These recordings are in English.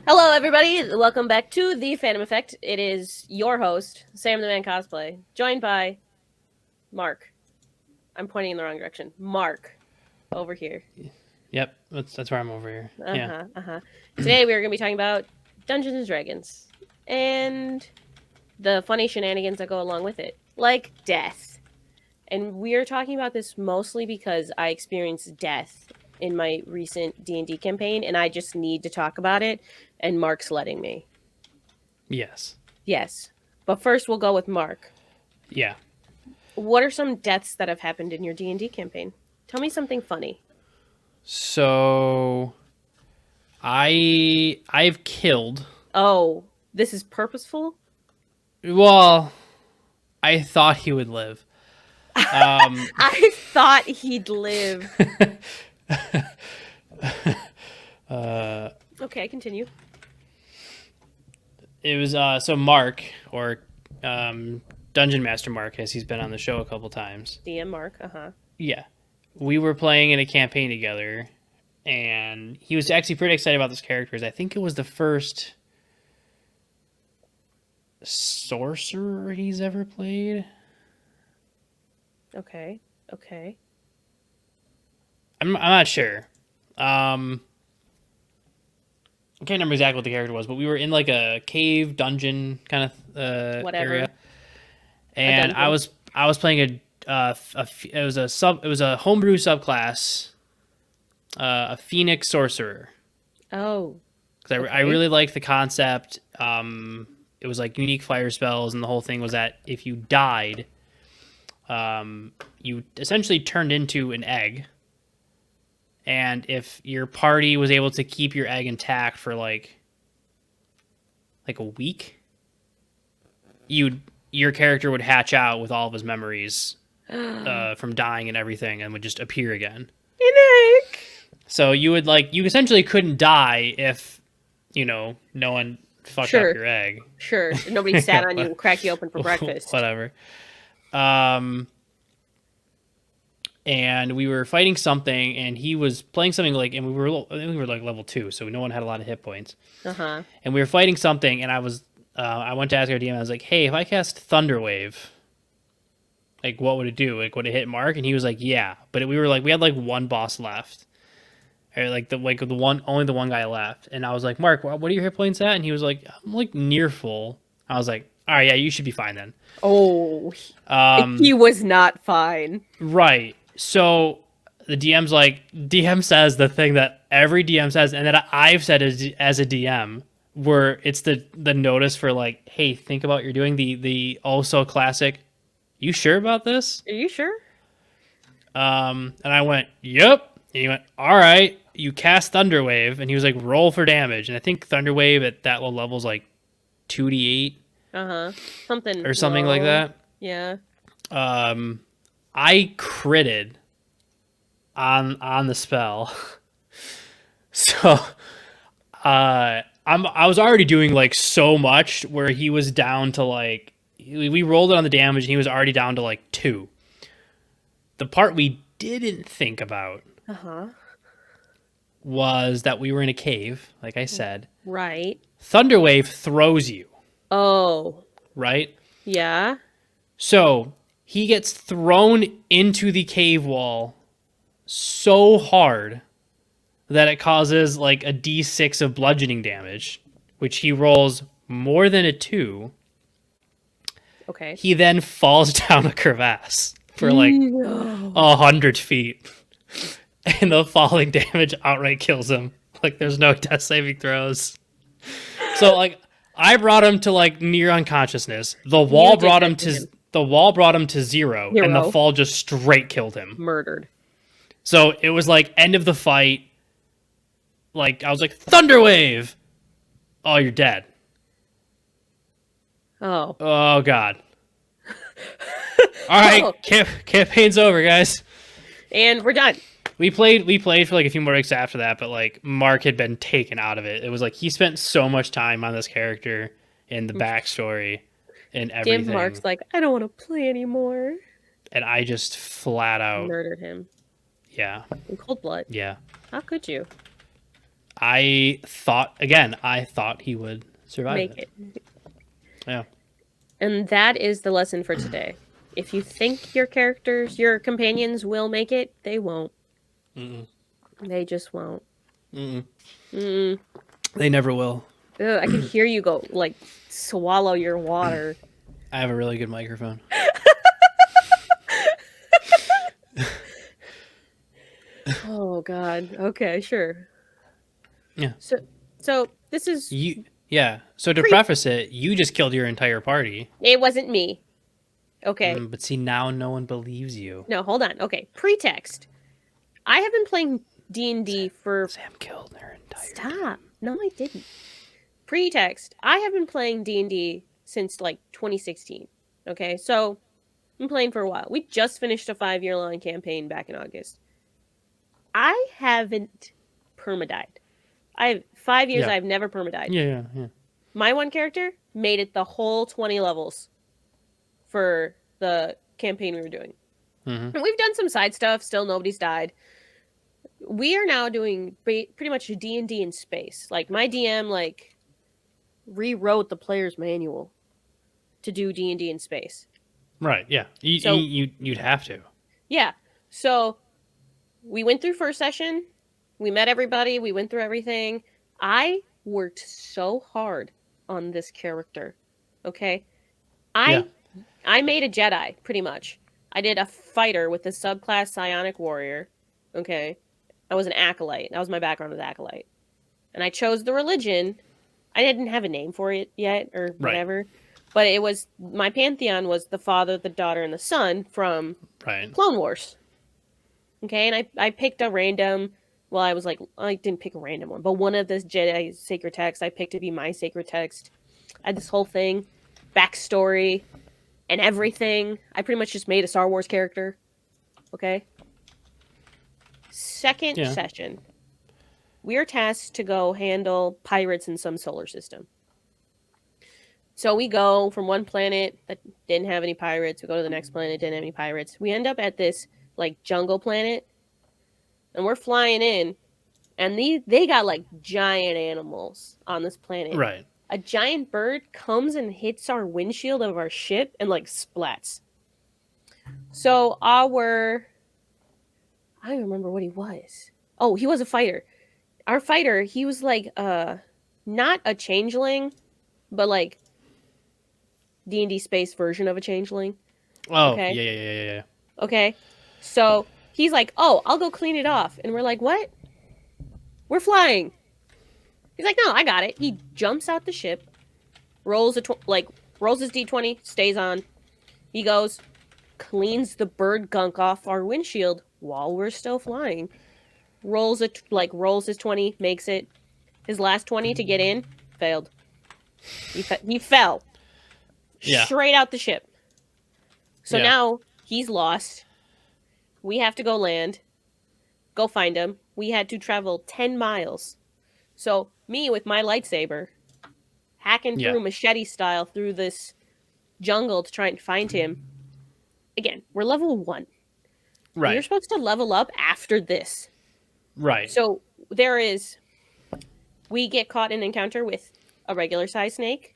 Hello, everybody. Welcome back to the Phantom Effect. It is your host, Sam the Man Cosplay, joined by Mark. I'm pointing in the wrong direction. Mark, over here. Yep, that's where I'm over here. Yeah. Today we are going to be talking about Dungeons and Dragons and the funny shenanigans that go along with it, like death. And we are talking about this mostly because I experienced death in my recent D&D campaign, and I just need to talk about it, and Mark's letting me. Yes. Yes. But first we'll go with Mark. Yeah. What are some deaths that have happened in your D&D campaign? Tell me something funny. So I've killed. Oh, this is purposeful? Well, I thought he would live. I thought he'd live. Okay, continue. It was so Mark or Dungeon Master Mark, as he's been on the show a couple times. DM Mark, Yeah. We were playing in a campaign together, and he was actually pretty excited about this character. I think it was the first sorcerer he's ever played. Okay. I'm not sure. I can't remember exactly what the character was, but we were in like a cave dungeon kind of Whatever. area, and I was playing it was a homebrew subclass, a Phoenix Sorcerer. Oh. Because I really liked the concept. It was like unique fire spells, and the whole thing was that if you died, you essentially turned into an egg. And if your party was able to keep your egg intact for like a week, your character would hatch out with all of his memories from dying and everything, and would just appear again. An egg. So you essentially couldn't die if no one fucked up your egg. Sure. Nobody sat on you and cracked you open for breakfast. Whatever. And we were fighting something, and he was playing something and we were like level 2, so no one had a lot of hit points. And we were fighting something, and I went to ask our DM. I was like, "Hey, if I cast Thunderwave, like what would it do? Like would it hit Mark?" And he was like, "Yeah," but we had like one boss left, or only the one guy left. And I was like, "Mark, what are your hit points at?" And he was like, "I'm like near full." I was like, "All right, yeah, you should be fine then." Oh, he was not fine. Right. So the DM says the thing that every DM says, and that I've said as a DM, where it's the notice for like, hey, think about what you're doing. The also classic, you sure about this? Are you sure? And I went, yep. And he went, all right. You cast Thunderwave, and he was like, roll for damage. And I think Thunderwave at that low level is like 2d8. Something like that. Yeah. I critted on the spell. So I was already doing like so much where he was down to like, we rolled it on the damage and he was already down to like 2. The part we didn't think about was that we were in a cave, like I said. Right. Thunderwave throws you. Oh. Right? Yeah. So he gets thrown into the cave wall so hard that it causes like a d6 of bludgeoning damage, which he rolls more than a 2. Okay. He then falls down a crevasse for like 100 feet. And the falling damage outright kills him. Like there's no death saving throws. So like I brought him to like near unconsciousness. The wall brought him to 0, and the fall just straight killed him. Murdered. So it was like end of the fight. Like I was like, Thunderwave! Oh, you're dead. Oh. Oh God. All right, campaign's over, guys. And we're done. We played for like a few more weeks after that, but like Mark had been taken out of it. It was like he spent so much time on this character and the backstory and everything. Damn, Mark's like, I don't want to play anymore. And I just flat out murdered him. Yeah. In cold blood. Yeah. How could you? I thought he would survive Make it. it. Yeah. And that is the lesson for today. If you think your companions will make it, they won't. Mm-mm. They just won't. Mm-mm. Mm. They never will. Ugh, I could hear you go, like, swallow your water. I have a really good microphone. Oh, God. Okay, sure. Yeah. So this is Yeah. So to pre. preface it, you just killed your entire party. It wasn't me. Okay. But see, now no one believes you. No, hold on. Okay, pretext. I have been playing D&D for. Sam killed her entire. Stop. No, I didn't. Pretext. I have been playing D&D since like 2016. Okay, so I'm playing for a while. We just finished a 5-year-long campaign back in August. I haven't permadied. I have 5 years. Yeah. I've never permadied. Yeah. My one character made it the whole 20 levels for the campaign we were doing. Mm-hmm. And we've done some side stuff. Still, nobody's died. We are now doing pretty much D&D in space. Like, my DM, like, rewrote the player's manual to do D&D in space. Right, yeah. You'd have to. Yeah. So we went through first session. We met everybody. We went through everything. I worked so hard on this character. Okay? I made a Jedi, pretty much. I did a fighter with the subclass Psionic Warrior. Okay? I was an Acolyte. That was my background as Acolyte. And I chose the religion. I didn't have a name for it yet, or whatever. Right. But it was, my pantheon was the father, the daughter, and the son from Clone Wars. Okay, and I picked a random, well, I was like, I didn't pick a random one, but one of the Jedi sacred texts I picked to be my sacred text. I had this whole thing, backstory, and everything. I pretty much just made a Star Wars character. Okay? Second session. We are tasked to go handle pirates in some solar system. So we go from one planet that didn't have any pirates. We go to the next planet, didn't have any pirates. We end up at this, like, jungle planet. And we're flying in. And they got, like, giant animals on this planet. Right. A giant bird comes and hits our windshield of our ship and, like, splats. So I don't remember what he was. Oh, he was a fighter. Our fighter, he was, like, not a changeling, but, like, D&D space version of a changeling. Oh, okay? Yeah. Okay, so he's like, oh, I'll go clean it off. And we're like, what? We're flying. He's like, no, I got it. He jumps out the ship, rolls his D20, stays on. He goes, cleans the bird gunk off our windshield while we're still flying. Rolls his 20, makes it. His last 20 to get in, failed. He fell. Yeah. Straight out the ship. So now he's lost. We have to go land. Go find him. We had to travel 10 miles. So me with my lightsaber, hacking through machete style through this jungle to try and find him. Again, we're level 1. Right. You're supposed to level up after this. Right. So we get caught in an encounter with a regular size snake,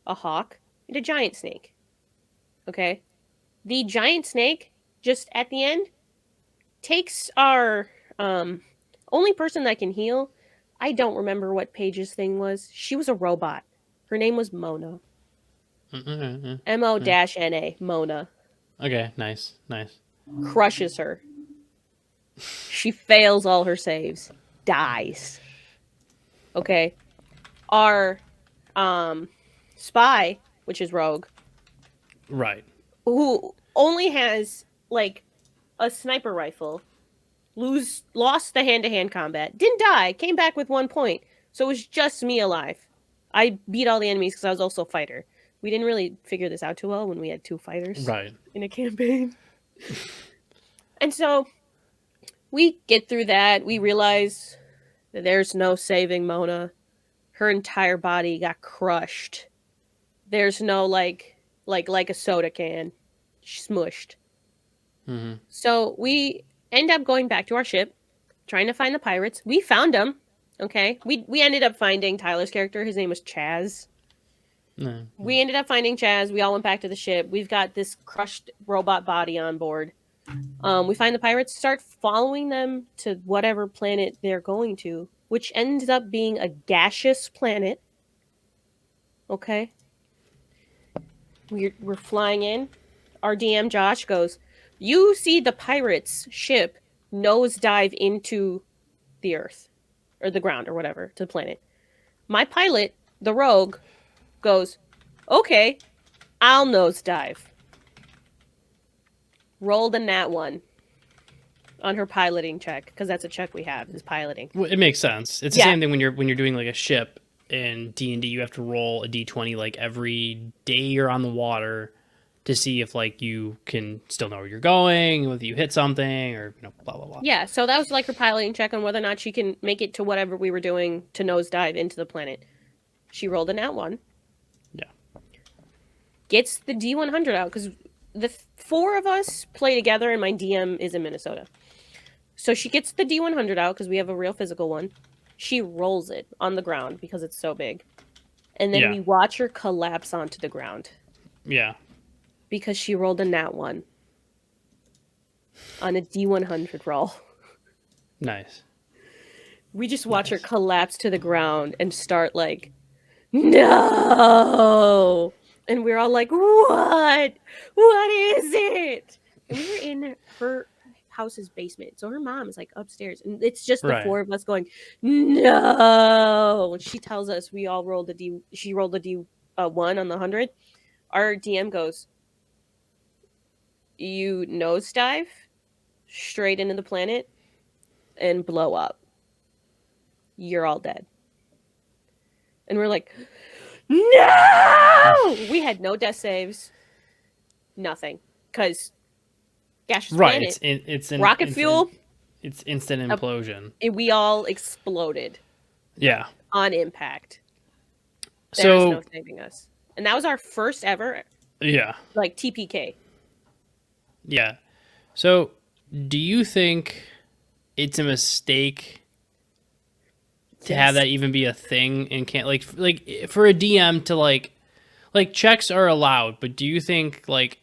a hawk, and a giant snake. Okay? The giant snake, just at the end, takes our only person that can heal. I don't remember what Paige's thing was. She was a robot. Her name was Mona. M-O-N-A. Mona. Okay, nice. Crushes her. She fails all her saves. Dies. Okay? Our spy, which is Rogue. Right. Who only has, like, a sniper rifle. Lost the hand-to-hand combat. Didn't die. Came back with 1 point. So it was just me alive. I beat all the enemies because I was also a fighter. We didn't really figure this out too well when we had 2 fighters in a campaign. And so we get through that. We realize that there's no saving Mona. Her entire body got crushed. There's no, like a soda can. Smushed. Mm-hmm. So we end up going back to our ship, trying to find the pirates. We found them. Okay, we ended up finding Tyler's character. His name was Chaz. No. We ended up finding Chaz. We all went back to the ship. We've got this crushed robot body on board. We find the pirates, start following them to whatever planet they're going to, which ends up being a gaseous planet. Okay. We're flying in. Our DM Josh goes, "You see the pirates' ship nosedive into the earth or the ground or whatever, to the planet. My pilot, the rogue, goes, okay, I'll nosedive." Rolled a nat 1 on her piloting check, because that's a check we have, is piloting. Well, it makes sense. It's the same thing when you're doing like a ship in D&D. You have to roll a d20 like every day you're on the water to see if like you can still know where you're going, whether you hit something, or blah blah blah. Yeah, so that was like her piloting check on whether or not she can make it to whatever we were doing to nosedive into the planet. She rolled a nat 1. Yeah. Gets the D100 out, because the 4 of us play together and my DM is in Minnesota. So she gets the D100 out because we have a real physical one. She rolls it on the ground because it's so big. And then we watch her collapse onto the ground. Yeah. Because she rolled a nat 1 on a D100 roll. Nice. We just watch her collapse to the ground and start like, no! And we're all like, what? What is it? And we were in her house's basement. So her mom is like upstairs. And it's just the 4 of us going, no! And she tells us we all rolled a D. She rolled a D1 on the 100. Our DM goes, you nosedive straight into the planet and blow up. You're all dead. And we're like, no! We had no death saves. Nothing. Because gaseous planet. It's rocket fuel. It's instant implosion. We all exploded. Yeah. On impact. There's no saving us. And that was our first ever. Yeah. Like TPK. Yeah. So, do you think it's a mistake to have that even be a thing and can't like for a DM to like checks are allowed, but do you think like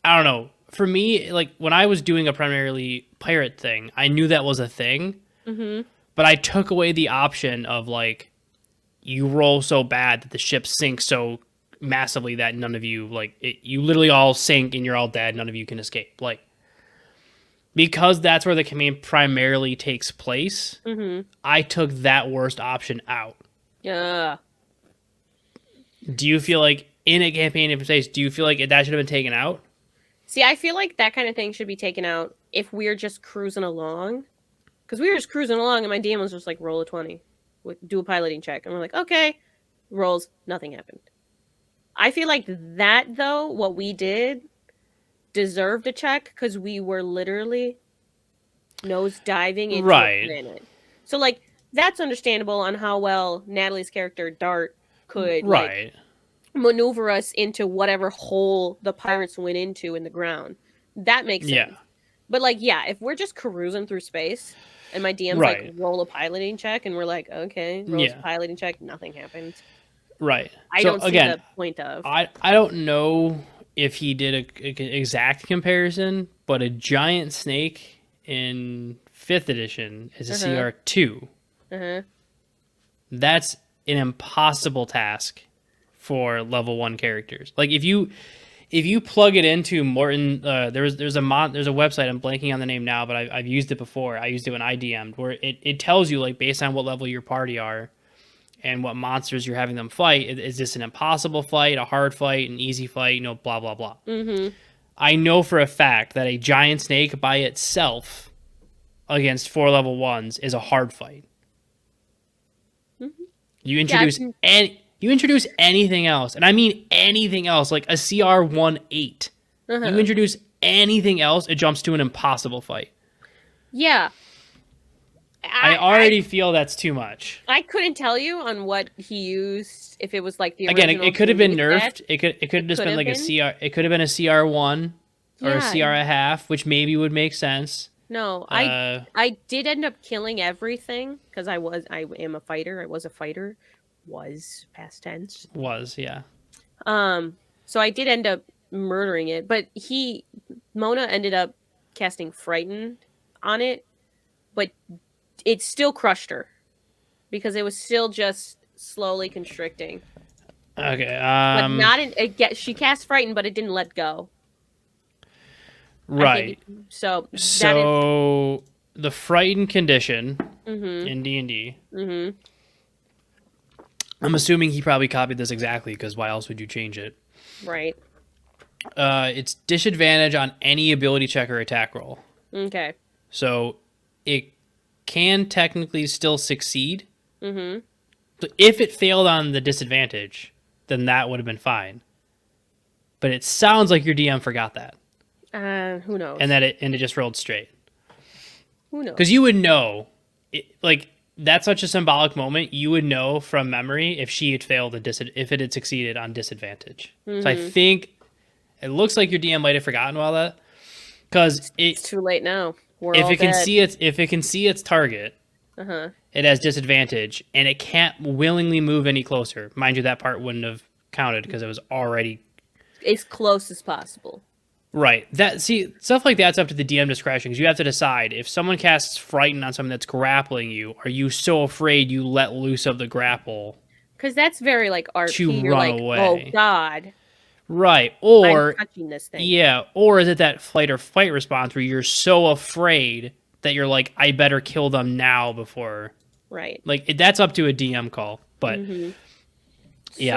I don't know, for me like when I was doing a primarily pirate thing, I knew that was a thing, but I took away the option of like you roll so bad that the ship sinks so massively that none of you you literally all sink and you're all dead, none of you can escape, like because that's where the campaign primarily takes place. I took that worst option out. Yeah. Do you feel like in a campaign in place, do you feel like that should have been taken out? See, I feel like that kind of thing should be taken out if we're just cruising along. Because we were just cruising along and my DM was just like, roll a 20. Do a piloting check. And we're like, okay. Rolls. Nothing happened. I feel like that, though, what we did deserved a check because we were literally nose diving into a planet. So, like, that's understandable on how well Natalie's character, Dart, could like, maneuver us into whatever hole the pirates went into in the ground. That makes sense. But, like, yeah, if we're just cruising through space and my DM's like, roll a piloting check, and we're like, okay, roll a piloting check, nothing happens. Right. I don't see the point of. I don't know if he did an exact comparison, but a giant snake in 5th edition is a CR2. That's an impossible task for level 1 characters. Like if you plug it into Morton, there's a website, I'm blanking on the name now, but I've used it before. I used it when I DM'd, where it tells you like based on what level your party are and what monsters you're having them fight. Is this an impossible fight, a hard fight, an easy fight, blah, blah, blah. I know for a fact that a giant snake by itself against 4 level 1s is a hard fight. You introduce you introduce anything else, and I mean anything else, like a CR18. You introduce anything else, it jumps to an impossible fight. Yeah. I already feel that's too much. I couldn't tell you on what he used. If it was like the original. Again, it could have been nerfed. It could have just been like a CR. It could have been a CR1 or a CR a half, which maybe would make sense. No, I did end up killing everything because I am a fighter. I was a fighter. Was past tense. Yeah. So I did end up murdering it, but Mona ended up casting Frightened on it, but it still crushed her because it was still just slowly constricting. Okay. But not in she cast Frightened, but it didn't let go. I Right. think so. That is. So the frightened condition Mhm. in D&D. Mhm. I'm assuming he probably copied this exactly because why else would you change it? Right. It's disadvantage on any ability check or attack roll. Okay. So it can technically still succeed. Mhm. So if it failed on the disadvantage, then that would have been fine. But it sounds like your DM forgot that, Who knows? and it just rolled straight. Who knows? Because you would know, like that's such a symbolic moment. You would know from memory if she had failed if it had succeeded on disadvantage. Mm-hmm. So I think it looks like your DM might have forgotten all that because it's too late now. We're if all it can dead. see its target, it has disadvantage and it can't willingly move any closer. Mind you, that part wouldn't have counted because it was already as close as possible. Right. Stuff like that's up to the DM discretion because you have to decide if someone casts frighten on someone that's grappling you. Are you so afraid you let loose of the grapple? Because that's very like RP. To You're run like, away. oh God. Right. I'm touching this thing. Yeah. Or is it that flight or fight response where you're so afraid that you're like, I better kill them now before. Right. Like that's up to a DM call. But yeah.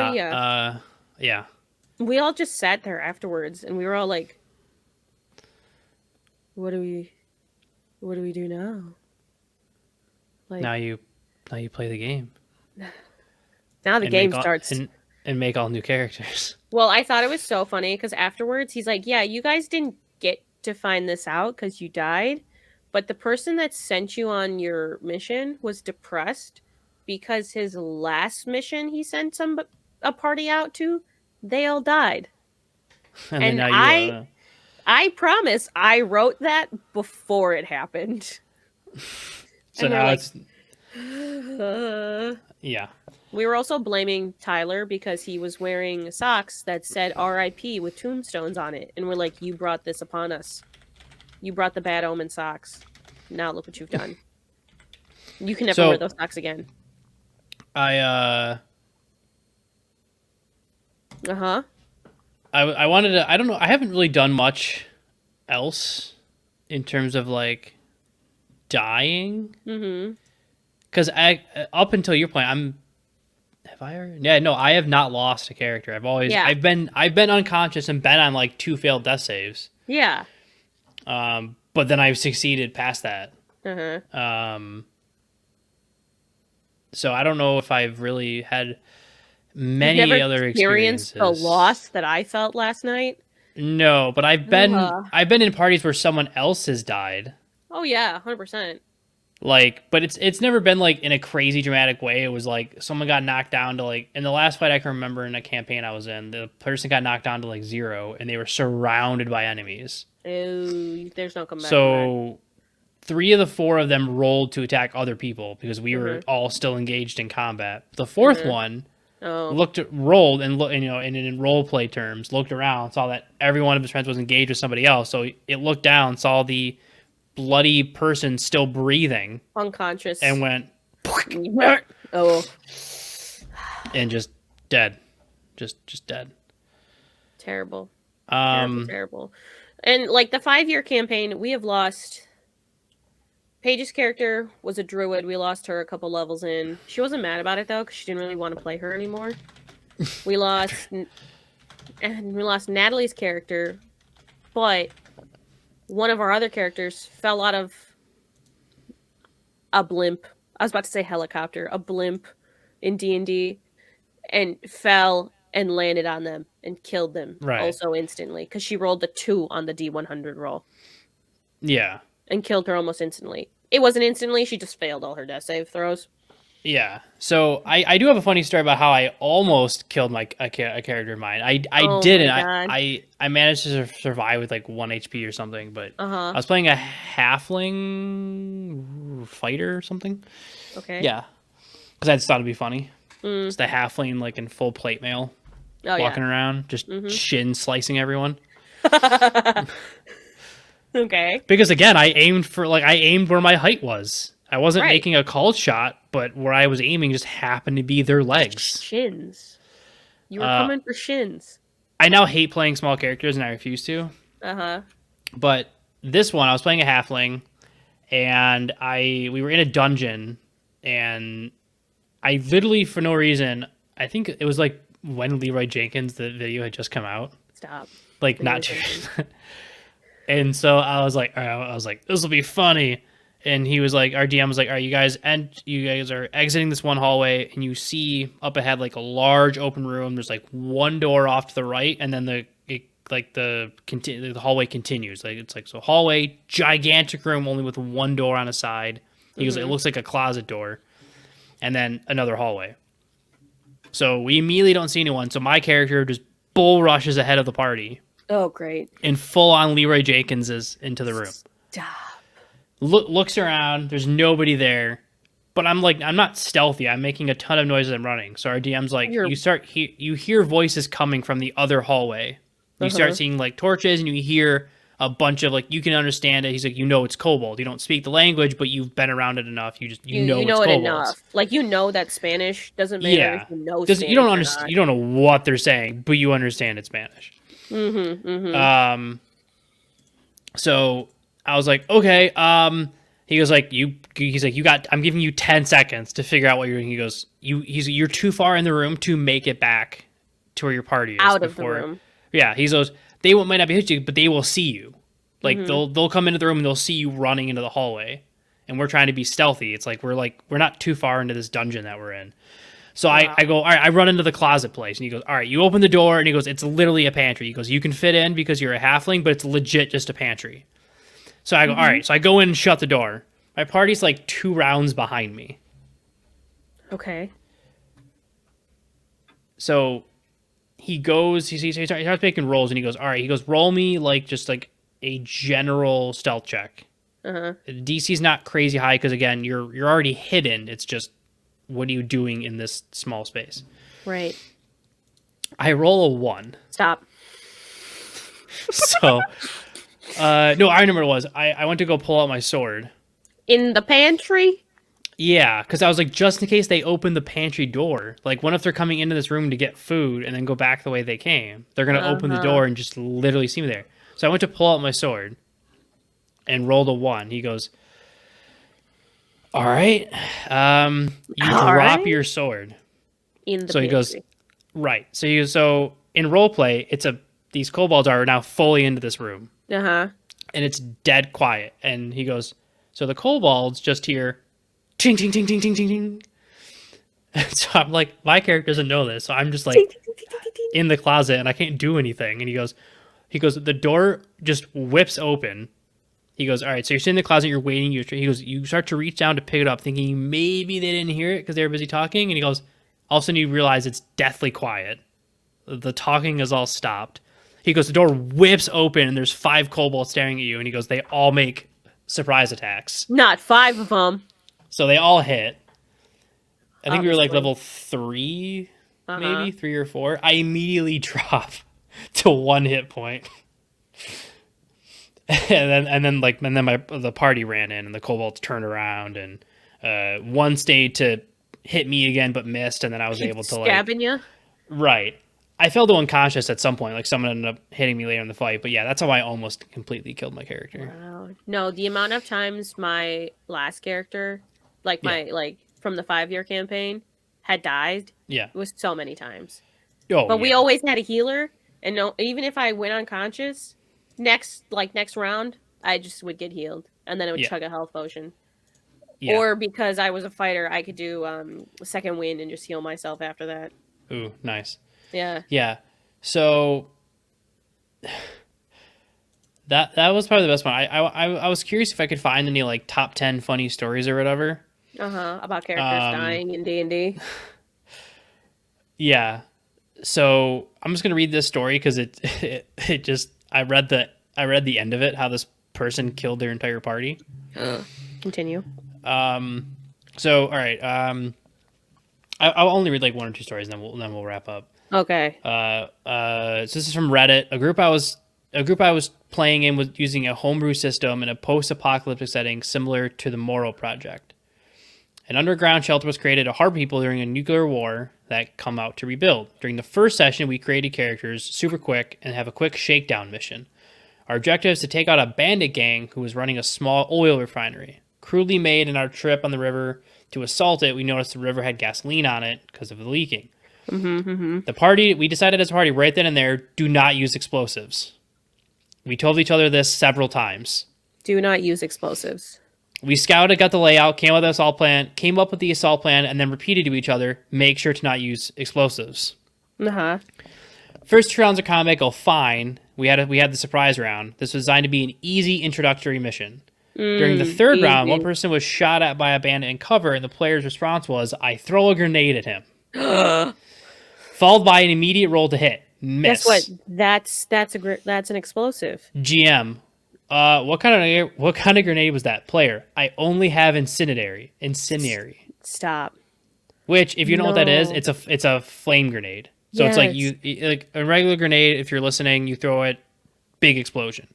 So, yeah. Yeah. We all just sat there afterwards and we were all like, what do we do now? Like now you play the game. Now the game starts and make all new characters. Well, I thought it was so funny because afterwards he's like, yeah, you guys didn't get to find this out because you died, but the person that sent you on your mission was depressed because his last mission he sent a party out to, they all died. And I promise I wrote that before it happened. So and now it's yeah. We were also blaming Tyler because he was wearing socks that said RIP with tombstones on it. And we're like, you brought this upon us. You brought the bad omen socks. Now look what you've done. You can never wear those socks again. I I wanted to, I don't know, I haven't really done much else in terms of like dying. Because up until your point, I have not lost a character. I've been unconscious and been on like 2 failed death saves. Yeah. But then I've succeeded past that. So I don't know if I've really had many other experiences. The loss that I felt last night. No, but I've been in parties where someone else has died. Oh yeah, 100%. Like, but it's never been like in a crazy dramatic way. It was like someone got knocked down to like in the last fight I can remember in a campaign I was in, the person got knocked down to like 0 and they were surrounded by enemies. Ew, there's no comeback. So 3 of the 4 of them rolled to attack other people because we were all still engaged in combat. The 4th one rolled and in role play terms, looked around, saw that every one of his friends was engaged with somebody else. So it looked down, saw the bloody person still breathing, unconscious, and went and just dead, just dead. Terrible. Terrible. And like the 5-year campaign, we have lost. Paige's character was a druid. We lost her a couple levels in. She wasn't mad about it though, because she didn't really want to play her anymore. We lost Natalie's character, but one of our other characters fell out of a blimp. I was about to say helicopter, a blimp in D&D, and fell and landed on them and killed them also instantly because she rolled the 2 on the D100 roll. Yeah. And killed her almost instantly. It wasn't instantly, she just failed all her death save throws. Yeah. So I do have a funny story about how I almost killed a character of mine. I Oh didn't. my god. I managed to survive with like 1 HP or something, but Uh-huh. I was playing a halfling fighter or something. Okay. Yeah. Because I just thought it'd be funny. Mm. Just a halfling like in full plate mail Oh yeah. walking around, just Mm-hmm. shin slicing everyone. Okay. Because again, I aimed where my height was. I wasn't Right. making a called shot, but where I was aiming just happened to be their legs. Shins. You were Uh, coming for shins. I now hate playing small characters, and I refuse to. Uh-huh. But this one, I was playing a halfling, and we were in a dungeon, and I literally for no reason, I think it was like when Leroy Jenkins the video had just come out, Stop. like Leroy not. Jenkins. And so I was like, all right, I was like, this will be funny. And he was like, our DM was like, all right, you guys are exiting this one hallway, and you see up ahead like a large open room. There's like one door off to the right, and then the hallway continues. Like it's like so hallway, gigantic room, only with one door on a side. He goes, it looks like a closet door, and then another hallway. So we immediately don't see anyone. So my character just bull rushes ahead of the party Oh great. and full on Leroy Jenkins is into the room. Stop. Looks around. There's nobody there, but I'm not stealthy. I'm making a ton of noise as I'm running. So our DM's like, You're you hear voices coming from the other hallway. You start seeing like torches, and you hear a bunch of like you can understand it. He's like, it's kobold. You don't speak the language, but you've been around it enough. You know know it's it kobolds. enough. Like you know that Spanish doesn't matter Yeah, if you know doesn't Spanish you don't or understand? not. You don't know what they're saying, but you understand it's Spanish. Mm-hmm. Mm-hmm. So I was like, okay. He goes like, he's like, I'm giving you 10 seconds to figure out what you're doing. He goes, you're too far in the room to make it back to where your party is Out of the before. room. Yeah. He goes, might not be hit you, but they will see you. Like Mm-hmm. they'll come into the room and they'll see you running into the hallway. And we're trying to be stealthy. It's like, we're not too far into this dungeon that we're in. So Wow. I go, all right, I run into the closet place. And he goes, all right, you open the door. And he goes, it's literally a pantry. He goes, you can fit in because you're a halfling, but it's legit just a pantry. So I go, all right. So I go in and shut the door. My party's like 2 rounds behind me. Okay. So he starts making rolls, and he goes, all right. He goes, roll me like just like a general stealth check. Uh-huh. DC's not crazy high because again, you're already hidden. It's just what are you doing in this small space? Right. I roll a 1. Stop. So no, I remember what it was. I went to go pull out my sword. In the pantry? Yeah, because I was like, just in case they open the pantry door. Like, what if they're coming into this room to get food and then go back the way they came? They're going to open the door and just literally see me there. So I went to pull out my sword and rolled a 1. He goes, all right. You All drop right. your sword. In the So he goes, pantry. right. So in roleplay, these kobolds are now fully into this room. Uh-huh. And it's dead quiet. And he goes, so the kobolds just hear ting, ting, ting, ting, ting, ting, ting. So I'm like, my character doesn't know this. So I'm just like in the closet and I can't do anything. And he goes, the door just whips open. He goes, all right, so you're sitting in the closet, you're waiting. He goes, you start to reach down to pick it up, thinking maybe they didn't hear it because they were busy talking. And he goes, all of a sudden you realize it's deathly quiet. The talking is all stopped. He goes, the door whips open and there's 5 kobolds staring at you. And he goes, they all make surprise attacks. Not 5 of them. So they all hit. I think we were like Obviously. level 3, maybe 3 or 4. I immediately drop to 1 hit point. and then the party ran in and the kobolds turned around and one stayed to hit me again but missed, and then I was able to Stabbing you? Right. I fell to unconscious at some point. Like someone ended up hitting me later in the fight, but yeah, that's how I almost completely killed my character. Wow. No, the amount of times my last character, like from the 5-year campaign, had died. Yeah. It was so many times. Oh, but we always had a healer, and no, even if I went unconscious, next round, I just would get healed, and then it would chug a health potion. Yeah. Or because I was a fighter, I could do second wind and just heal myself after that. Ooh, nice. Yeah. Yeah. So that was probably the best one. I was curious if I could find any like top 10 funny stories or whatever. About characters dying in D&D. Yeah. So I'm just gonna read this story because it just I read the end of it, how this person killed their entire party. Continue. So all right. I'll only read like one or two stories, and then we'll wrap up. Okay. So this is from Reddit. A group I was playing in was using a homebrew system in a post-apocalyptic setting similar to the Morrow Project. An underground shelter was created to harbor people during a nuclear war that come out to rebuild. During the first session, we created characters super quick and have a quick shakedown mission. Our objective is to take out a bandit gang who was running a small oil refinery. Crudely made in our trip on the river to assault it, we noticed the river had gasoline on it because of the leaking. We decided as a party right then and there, do not use explosives. We told each other this several times. Do not use explosives. We scouted, got the layout, came up with the assault plan, and then repeated to each other, make sure to not use explosives. First 2 rounds of combat go fine. We had the surprise round. This was designed to be an easy introductory mission. During the third round, one person was shot at by a bandit in cover, and the player's response was, I throw a grenade at him. Followed by an immediate roll to hit. Miss. Guess what? That's an explosive. GM. What kind of grenade was that? Player. I only have incendiary. Stop. Which, if you know what that is, it's a flame grenade. So it's like like a regular grenade. If you're listening, you throw it, big explosion,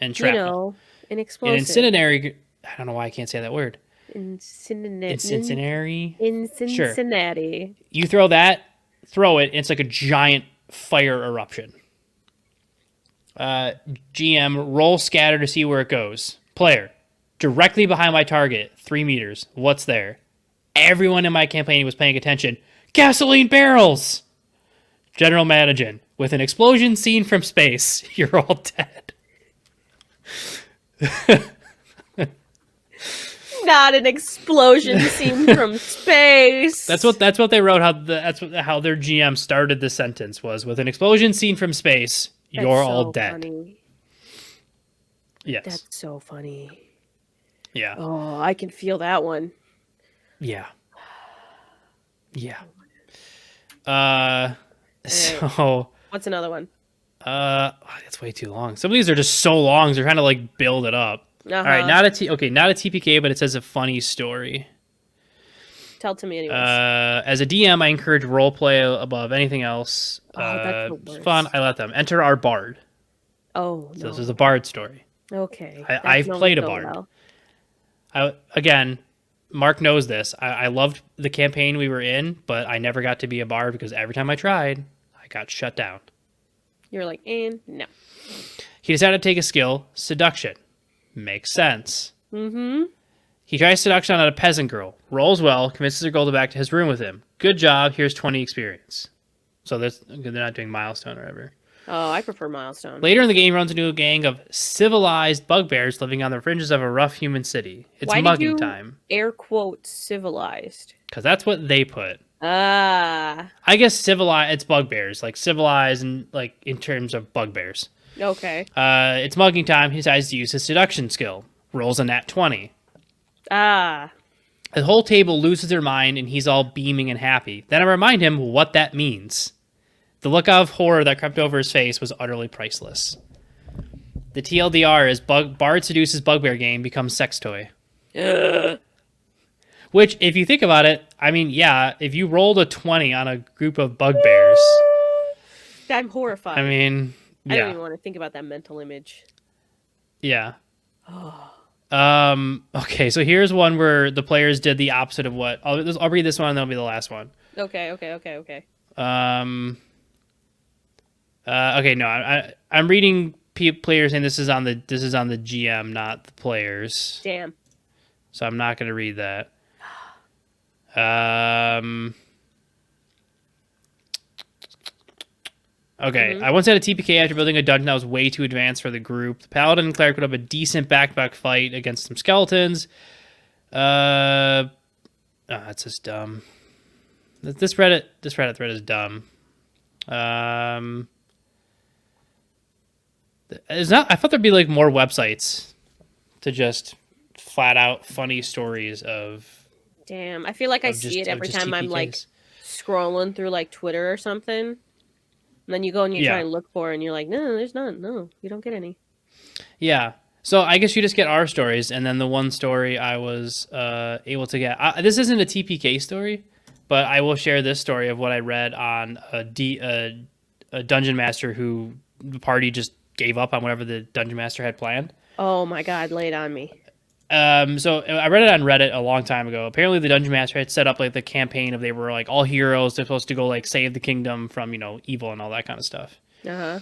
and shrapnel. An explosive. An incendiary. I don't know why I can't say that word. Incendiary. In Cincinnati. Sure. You throw it. It's like a giant fire eruption. GM, roll scatter to see where it goes. Player, directly behind my target, 3 meters. What's there? Everyone in my campaign was paying attention. Gasoline barrels! General Madigan, with an explosion seen from space, you're all dead. Not an explosion seen from space. That's what they wrote. How their GM started the sentence was, with an explosion seen from space, you're all dead. Funny. Yes. That's so funny. Yeah. Oh, I can feel that one. Yeah. Yeah. So what's another one? That's way too long. Some of these are just so long. They're trying to like build it up. All right, not a TPK, but it says a funny story. Tell it to me anyways. As a DM, I encourage role play above anything else. That's the worst. It's fun. I let them enter our bard. Oh, so this is a bard story. Okay. I've played a bard. Again, Mark knows this. I loved the campaign we were in, but I never got to be a bard because every time I tried, I got shut down. You're like, no. He decided to take a skill, seduction. Makes sense. Mm-hmm. He tries seduction on a peasant girl. Rolls well, convinces her to go back to his room with him. Good job. Here's 20 experience. So they're not doing milestone or whatever. Oh, I prefer milestone. Later in the game, he runs into a gang of civilized bugbears living on the fringes of a rough human city. It's mugging time. Air quote civilized. Because that's what they put. I guess civilized. It's bugbears, like civilized, and like in terms of bugbears. Okay. It's mugging time. He decides to use his seduction skill. Rolls a nat 20. The whole table loses their mind, and he's all beaming and happy. Then I remind him what that means. The look of horror that crept over his face was utterly priceless. The TLDR is Bard seduces bugbear game becomes sex toy. Which, if you think about it, I mean, yeah, if you rolled a 20 on a group of bugbears... I'm horrified. I mean... Yeah. I don't even want to think about that mental image. Yeah. Okay, so here's one where the players did the opposite of what... I'll read this one, and that'll be the last one. Okay. Okay, no, I'm reading players saying this is on the GM, not the players. Damn. So I'm not going to read that. Okay, I once had a TPK after building a dungeon that was way too advanced for the group. The paladin and cleric would have a decent back-to-back fight against some skeletons. That's just dumb. This Reddit thread is dumb. It's not. I thought there'd be like more websites to just flat out funny stories of Damn, I feel like I see it every time I'm like TPKs. scrolling through like Twitter or something. And then you go and you try Yeah. and look for it and you're like, no, there's none. No, you don't get any. Yeah. So I guess you just get our stories, and then the one story I was able to get. This isn't a TPK story, but I will share this story of what I read on a dungeon master who the party just gave up on whatever the dungeon master had planned. Oh my god, lay it on me. So I read it on Reddit a long time ago. Apparently, the dungeon master had set up like the campaign of they were like all heroes. They're supposed to go like save the kingdom from evil and all that kind of stuff. Uh-huh.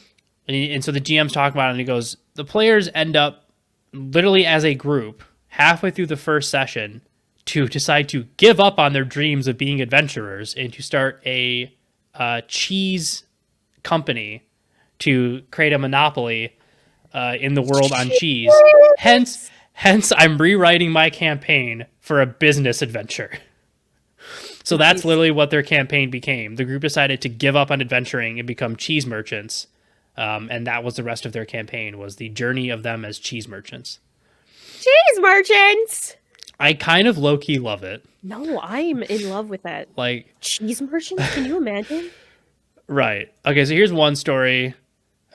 And so the GM's talking about it, and he goes, the players end up literally as a group halfway through the first session to decide to give up on their dreams of being adventurers and to start a cheese company to create a monopoly in the world on cheese. Hence, I'm rewriting my campaign for a business adventure. So that's literally what their campaign became. The group decided to give up on adventuring and become cheese merchants. And that was the rest of their campaign, was the journey of them as cheese merchants. Cheese merchants! I kind of low-key love it. No, I'm in love with that. Like, cheese merchants? Can you imagine? Right. Okay, so here's one story.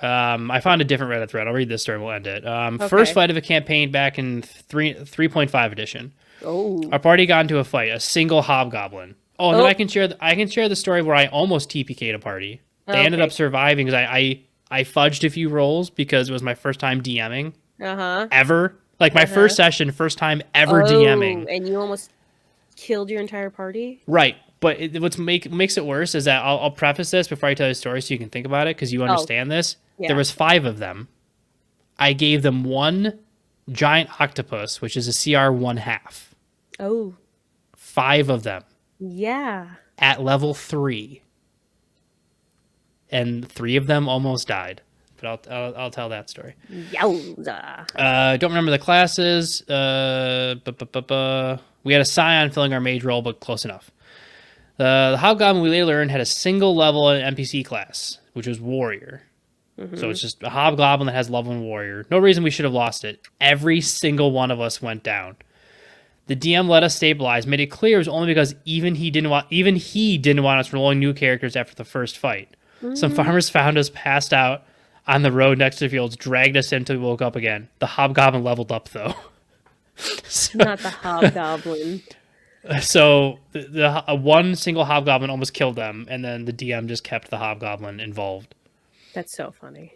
I found a different Reddit thread. I'll read this story and we'll end it. First fight of a campaign back in 3.5 edition. Oh. Our party got into a fight, a single hobgoblin. Oh, and then I can share the story where I almost TPK'd a party. They ended up surviving because I fudged a few rolls because it was my first time DMing. Ever. Like my first session, first time ever DMing. And you almost killed your entire party? Right. But what makes it worse is that I'll preface this before I tell you the story so you can think about it because you understand this. Yeah. There was 5 of them. I gave them 1 giant octopus, which is a CR 1/2. Oh. 5 of them. Yeah. At level 3. And 3 of them almost died. But I'll tell that story. Yowza. Don't remember the classes. We had a scion filling our mage role, but close enough. The hobgoblin we later learned had a single level NPC class, which was warrior. So it's just a hobgoblin that has level 1 warrior. No reason we should have lost it. Every single one of us went down. The DM let us stabilize, made it clear it was only because even he didn't want us rolling new characters after the first fight. Some farmers found us passed out on the road next to the fields, dragged us in until we woke up again. The hobgoblin leveled up, though. Not the hobgoblin. So the one single hobgoblin almost killed them, and then the DM just kept the hobgoblin involved. That's so funny.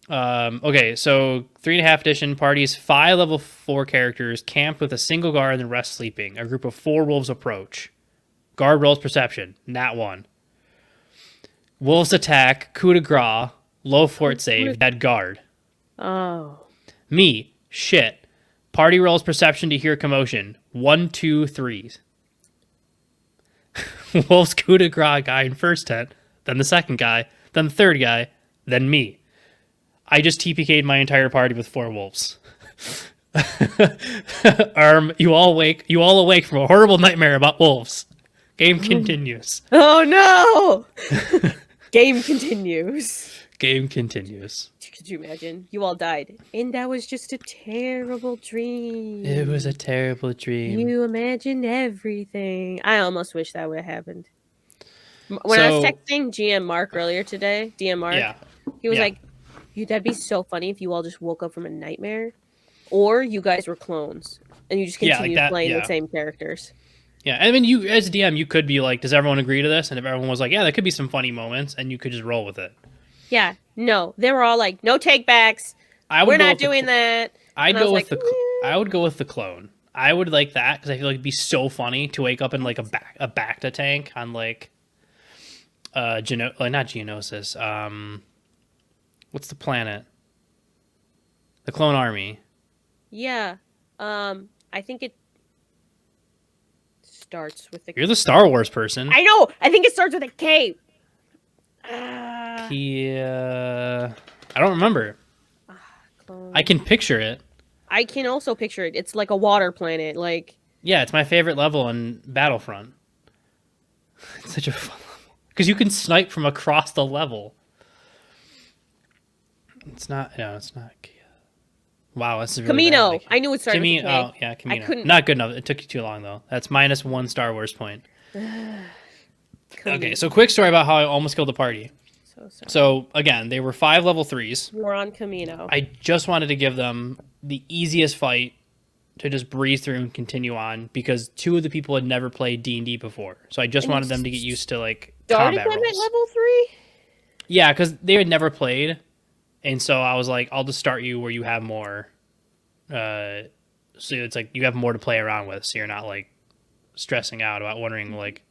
Okay, so 3.5 edition parties, 5 level 4 characters, camped with a single guard and the rest sleeping. A group of 4 wolves approach. Guard rolls perception, nat 1. Wolves attack, coup de grace, low fort save, dead guard. Oh. Me, shit. Party rolls perception to hear commotion. 1, 2, 3. Wolves coup de grace guy in first tent, then the second guy, then the third guy, then me. I just TPK'd my entire party with 4 wolves. You all awake from a horrible nightmare about wolves. Game continues. Oh no! Game continues. Game continues. Could you imagine? You all died. And that was just a terrible dream. It was a terrible dream. You imagined everything. I almost wish that would have happened. When I was texting GM Mark earlier today, DM Mark, he was like, that'd be so funny if you all just woke up from a nightmare. Or you guys were clones. And you just continued playing the same characters. Yeah, I mean, you as a DM, you could be like, does everyone agree to this? And if everyone was like, yeah, there could be some funny moments, and you could just roll with it. Yeah, no. They were all like, no takebacks. We're not doing that. I would go with the clone. I would like that because I feel like it'd be so funny to wake up in like a Bacta tank on like not Geonosis. What's the planet? The clone army. Yeah. I think it starts with the... You're the Star Wars person. I know! I think it starts with a K. I don't remember. I can picture it. I can also picture it. It's like a water planet. Like, yeah, it's my favorite level in Battlefront. It's such a fun level. Because you can snipe from across the level. It's not Kia. Wow, this is really Camino. bad. I knew it started with a K. Oh, yeah, I Camino. couldn't. Not good enough. It took you too long, though. That's -1 Star Wars point. Okay, so quick story about how I almost killed the party. So sorry. So, again, they were 5 level 3s. We're on Camino. I just wanted to give them the easiest fight to just breeze through and continue on because 2 of the people had never played D&D before. So I just wanted them to get used to, like, started combat them rolls. at level 3? Yeah, because they had never played. And so I was like, I'll just start you where you have more. So it's like you have more to play around with. So you're not, like, stressing out about wondering, like,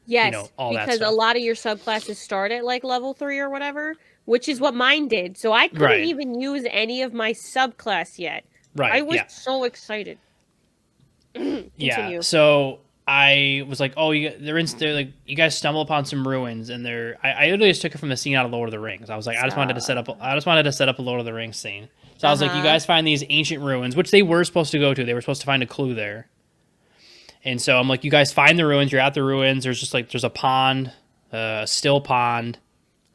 yes, you know, all that because stuff. a lot of your subclasses start at like level 3 or whatever, which is what mine did. So I couldn't Right. even use any of my subclass yet. Right. I was yeah. so excited. Yeah. So I was like, oh, they're like, you guys stumble upon some ruins, and I literally just took it from the scene out of Lord of the Rings. I was like, I just wanted to set up a Lord of the Rings scene. So I was like, you guys find these ancient ruins, which they were supposed to go to. They were supposed to find a clue there. And so I'm like, you guys find the ruins. You're at the ruins. There's a pond, a still pond,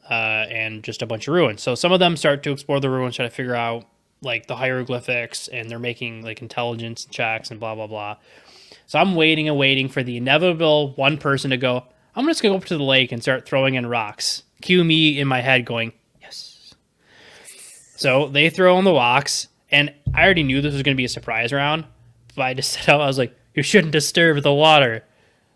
and just a bunch of ruins. So some of them start to explore the ruins, try to figure out like the hieroglyphics, and they're making like intelligence checks and blah, blah, blah. So I'm waiting and waiting for the inevitable one person to go, I'm just going to go up to the lake and start throwing in rocks. Cue me in my head going, yes. So they throw in the rocks, and I already knew this was going to be a surprise round, but I just said, I was like, you shouldn't disturb the water,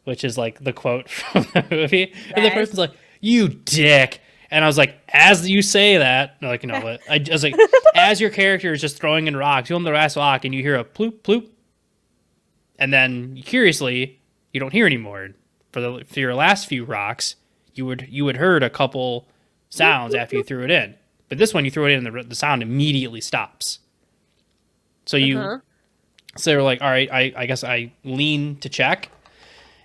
which is like the quote from the movie. Yes. And the person's like, you dick. And I was like, as you say that, like, you know, I was like, as your character is just throwing in rocks, you on the last rock and you hear a ploop, ploop. And then curiously, you don't hear anymore. For your last few rocks, you would heard a couple sounds after you threw it in. But this one, you threw it in and the sound immediately stops. So So they were like, all right, I guess I lean to check.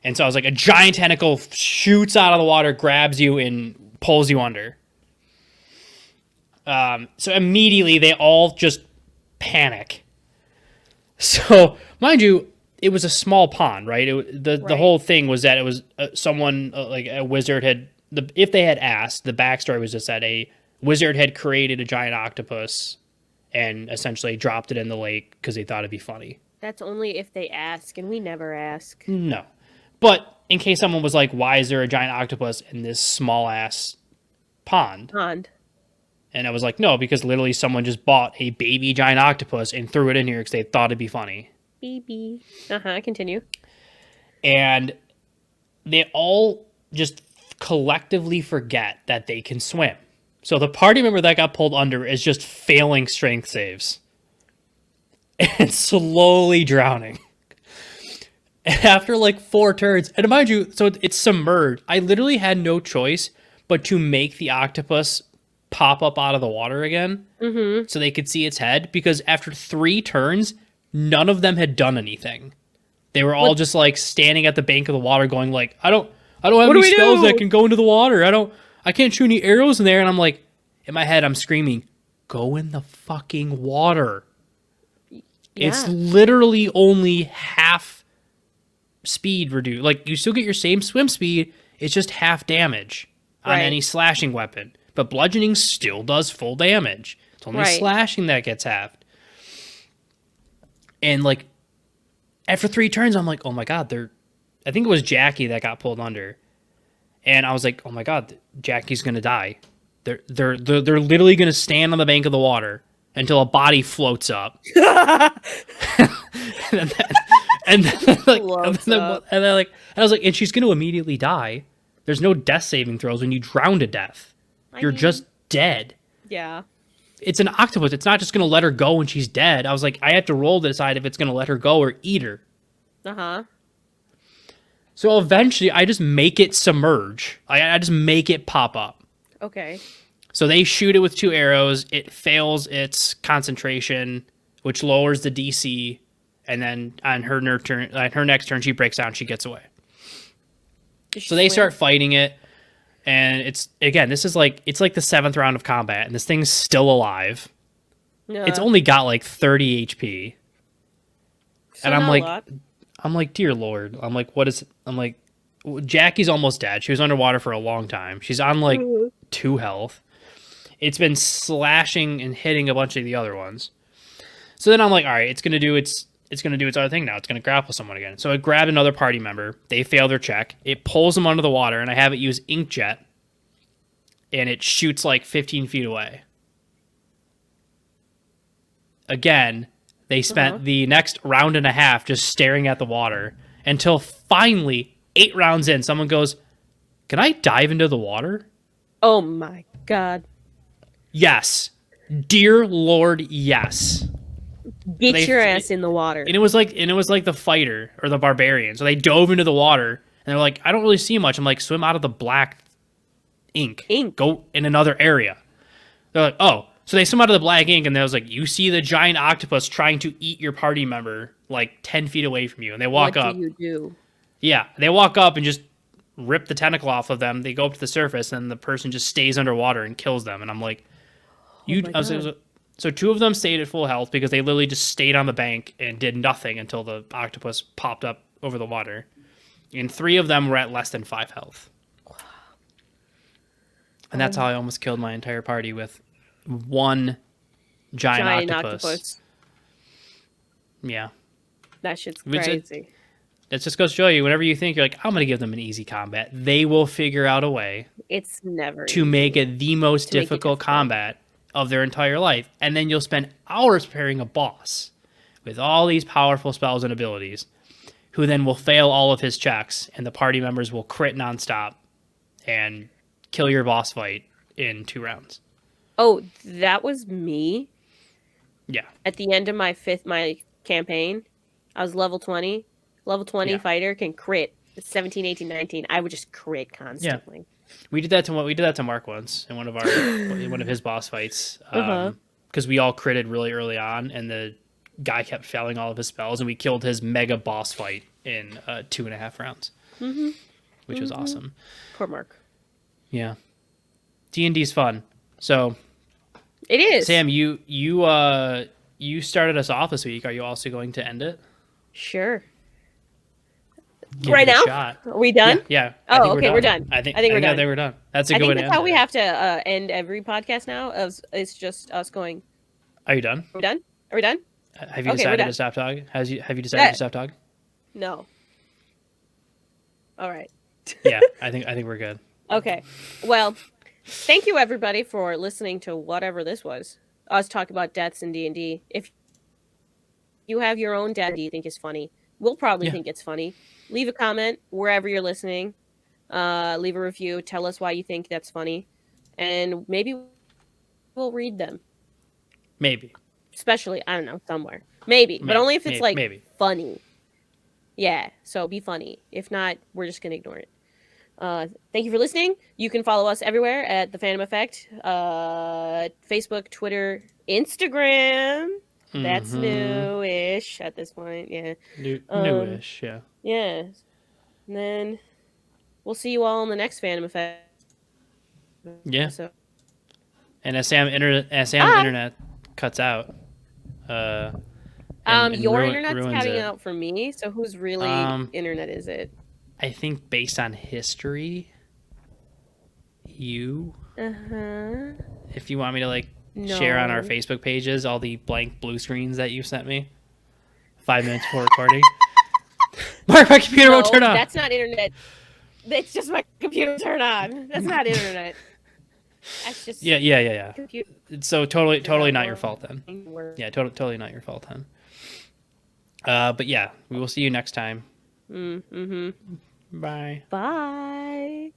And so I was like, a giant tentacle shoots out of the water, grabs you, and pulls you under. So immediately they all just panic. So, mind you, it was a small pond, right? The whole thing was that it was someone, like a wizard if they had asked, the backstory was just that a wizard had created a giant octopus and essentially dropped it in the lake because they thought it'd be funny. That's only if they ask, and we never ask. No. But in case someone was like, why is there a giant octopus in this small-ass pond? And I was like, no, because literally someone just bought a baby giant octopus and threw it in here because they thought it'd be funny. Baby. Continue. And they all just collectively forget that they can swim. So the party member that got pulled under is just failing strength saves. And slowly drowning. And after like 4 turns, and mind you, so it's submerged. I literally had no choice but to make the octopus pop up out of the water again so they could see its head, because after 3 turns, none of them had done anything. They were all just like standing at the bank of the water going like, I don't have any spells that can go into the water. I can't shoot any arrows in there. And I'm like, in my head, I'm screaming, go in the fucking water. Yeah. It's literally only half speed reduced. Like, you still get your same swim speed. It's just half damage on any slashing weapon. But bludgeoning still does full damage. It's only slashing that gets halved. And, like, after 3 turns, I'm like, oh my god, I think it was Jackie that got pulled under. And I was like, oh my god, Jackie's going to die. They're literally going to stand on the bank of the water until a body floats up. and I was like, and she's going to immediately die. There's no death saving throws when you drown to death. You're just dead. Yeah. It's an octopus. It's not just going to let her go when she's dead. I was like, I have to roll to decide if it's going to let her go or eat her. So eventually, I just make it submerge. I just make it pop up. Okay. So they shoot it with 2 arrows. It fails its concentration, which lowers the DC. And then on her next turn, she breaks down. She gets away. So they start fighting it. And it's like the 7th round of combat. And this thing's still alive. It's only got like 30 HP. So and I'm like, dear Lord. I'm like, what is it? I'm like, Jackie's almost dead. She was underwater for a long time. She's on like 2 health. It's been slashing and hitting a bunch of the other ones. So then I'm like, all right, it's gonna do its other thing now. It's gonna grapple someone again. So I grab another party member. They fail their check. It pulls them under the water, and I have it use inkjet, and it shoots like 15 feet away. Again, they spent the next round and a half just staring at the water until finally, 8 rounds in, someone goes, "Can I dive into the water?" Oh my god. Yes. Dear Lord, yes. Get your ass in the water. And it was like the fighter or the barbarian. So they dove into the water and they're like, I don't really see much. I'm like, swim out of the black ink. Go in another area. They're like, oh. So they swim out of the black ink and they was like, you see the giant octopus trying to eat your party member like 10 feet away from you. And they walk up. What do you do? Yeah. They walk up and just rip the tentacle off of them. They go up to the surface and the person just stays underwater and kills them. And I'm like, so 2 of them stayed at full health because they literally just stayed on the bank and did nothing until the octopus popped up over the water. And 3 of them were at less than 5 health. And that's how I almost killed my entire party with one giant octopus. Yeah. That shit's crazy. It just goes to show you, whenever you think you're like, I'm going to give them an easy combat, they will figure out a way. It's never to easy. Make it the most difficult combat of their entire life. And then you'll spend hours preparing a boss with all these powerful spells and abilities, who then will fail all of his checks, and the party members will crit nonstop and kill your boss fight in 2 rounds. Oh, that was me? Yeah. At the end of my campaign, I was level 20. Level 20 fighter can crit 17, 18, 19. I would just crit constantly. Yeah. We did that to Mark once in one of his boss fights. Because we all critted really early on, and the guy kept failing all of his spells, and we killed his mega boss fight in 2.5 rounds, which was awesome. Poor Mark. Yeah, D&D's fun. So it is. Sam, you started us off this week. Are you also going to end it? Sure. Right now? Are we done? Yeah. Oh, okay, we're done. I think we're done. I think we're done. That's a good way to end it. That's how we have to end every podcast now. It's just us going. Are you done? Are we done? Are we done? Have you decided to stop talking? Have you decided to stop talking? No. All right. Yeah, I think we're good. Okay. Well, thank you everybody for listening to whatever this was. Us talk about deaths in D&D. If you have your own death you think is funny, we'll probably think it's funny. Leave a comment wherever you're listening. Leave a review. Tell us why you think that's funny. And maybe we'll read them. Maybe. Especially, I don't know, somewhere. Maybe. But only if it's funny. Yeah, so be funny. If not, we're just going to ignore it. Thank you for listening. You can follow us everywhere at The Phantom Effect. Facebook, Twitter, Instagram. That's new-ish at this point, yeah. Newish, yeah. Yeah. And then we'll see you all in the next Phantom Effect. Yeah. So. And as Sam's internet cuts out. Your internet's cutting out for me, so whose really internet is it? I think based on history, you. If you want me to share on our Facebook pages all the blank blue screens that you sent me 5 minutes before recording. Mark, my computer won't turn on. That's not internet. That's just my computer turn on. That's not internet. That's just yeah. So totally not your fault then. Yeah, totally not your fault then. But yeah, we will see you next time. Mm-hmm. Bye. Bye.